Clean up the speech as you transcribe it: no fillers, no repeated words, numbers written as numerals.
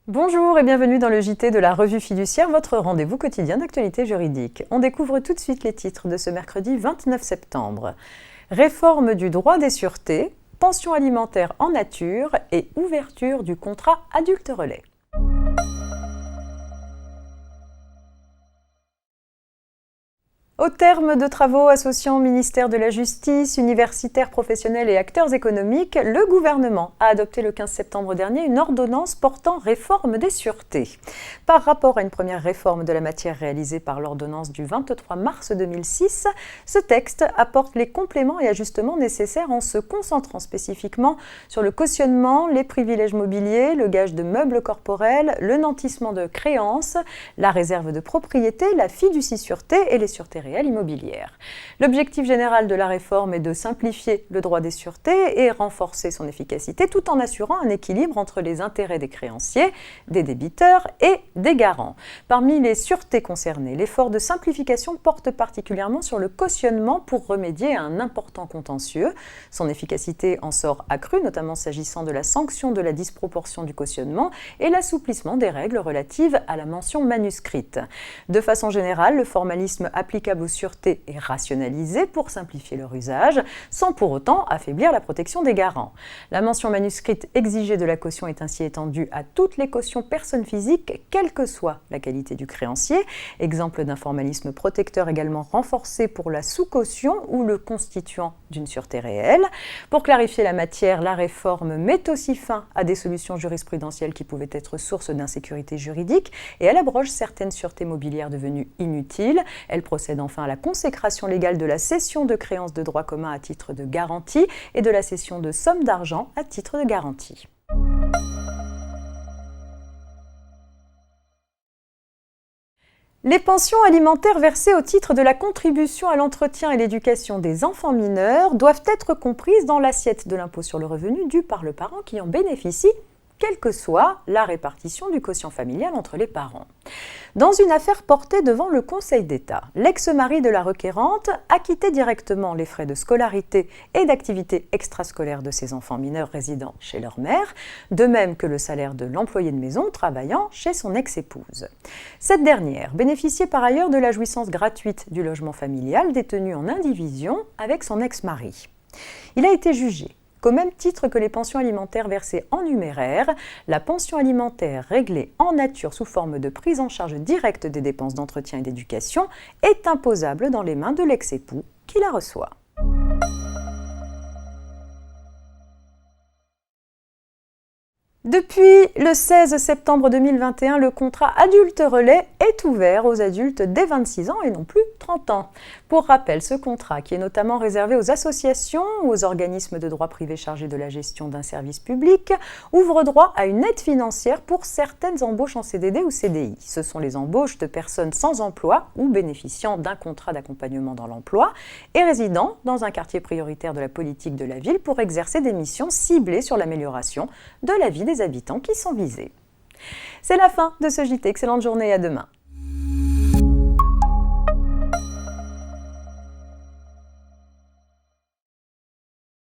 Bonjour et bienvenue dans le JT de la Revue Fiduciaire, votre rendez-vous quotidien d'actualité juridique. On découvre tout de suite les titres de ce mercredi 29 septembre. Réforme du droit des sûretés, pension alimentaire en nature et ouverture du contrat adulte-relais. Au terme de travaux associant ministère de la Justice, universitaires, professionnels et acteurs économiques, le gouvernement a adopté le 15 septembre dernier une ordonnance portant réforme des sûretés. Par rapport à une première réforme de la matière réalisée par l'ordonnance du 23 mars 2006, ce texte apporte les compléments et ajustements nécessaires en se concentrant spécifiquement sur le cautionnement, les privilèges mobiliers, le gage de meubles corporels, le nantissement de créances, la réserve de propriété, la fiducie-sûreté et les sûretés réelle immobilière. L'objectif général de la réforme est de simplifier le droit des sûretés et renforcer son efficacité tout en assurant un équilibre entre les intérêts des créanciers, des débiteurs et des garants. Parmi les sûretés concernées, l'effort de simplification porte particulièrement sur le cautionnement pour remédier à un important contentieux. Son efficacité en sort accrue, notamment s'agissant de la sanction de la disproportion du cautionnement et l'assouplissement des règles relatives à la mention manuscrite. De façon générale, le formalisme applicable aux sûretés est rationalisé pour simplifier leur usage, sans pour autant affaiblir la protection des garants. La mention manuscrite exigée de la caution est ainsi étendue à toutes les cautions personnes physiques, quelle que soit la qualité du créancier. Exemple d'un formalisme protecteur également renforcé pour la sous-caution ou le constituant d'une sûreté réelle. Pour clarifier la matière, la réforme met aussi fin à des solutions jurisprudentielles qui pouvaient être source d'insécurité juridique et elle abroge certaines sûretés mobilières devenues inutiles. Elle procède enfin à la consécration légale de la cession de créances de droit commun à titre de garantie et de la cession de sommes d'argent à titre de garantie. Les pensions alimentaires versées au titre de la contribution à l'entretien et l'éducation des enfants mineurs doivent être comprises dans l'assiette de l'impôt sur le revenu dû par le parent qui en bénéficie, quelle que soit la répartition du quotient familial entre les parents. Dans une affaire portée devant le Conseil d'État, l'ex-mari de la requérante acquittait directement les frais de scolarité et d'activité extrascolaire de ses enfants mineurs résidant chez leur mère, de même que le salaire de l'employé de maison travaillant chez son ex-épouse. Cette dernière bénéficiait par ailleurs de la jouissance gratuite du logement familial détenu en indivision avec son ex-mari. Il a été jugé qu'au même titre que les pensions alimentaires versées en numéraire, la pension alimentaire réglée en nature sous forme de prise en charge directe des dépenses d'entretien et d'éducation est imposable dans les mains de l'ex-époux qui la reçoit. Depuis le 16 septembre 2021, le contrat adulte-relais est ouvert aux adultes dès 26 ans et non plus 30 ans. Pour rappel, ce contrat, qui est notamment réservé aux associations ou aux organismes de droit privé chargés de la gestion d'un service public, ouvre droit à une aide financière pour certaines embauches en CDD ou CDI. Ce sont les embauches de personnes sans emploi ou bénéficiant d'un contrat d'accompagnement dans l'emploi et résidant dans un quartier prioritaire de la politique de la ville pour exercer des missions ciblées sur l'amélioration de la vie des habitants qui sont visés. C'est la fin de ce JT. Excellente journée et à demain.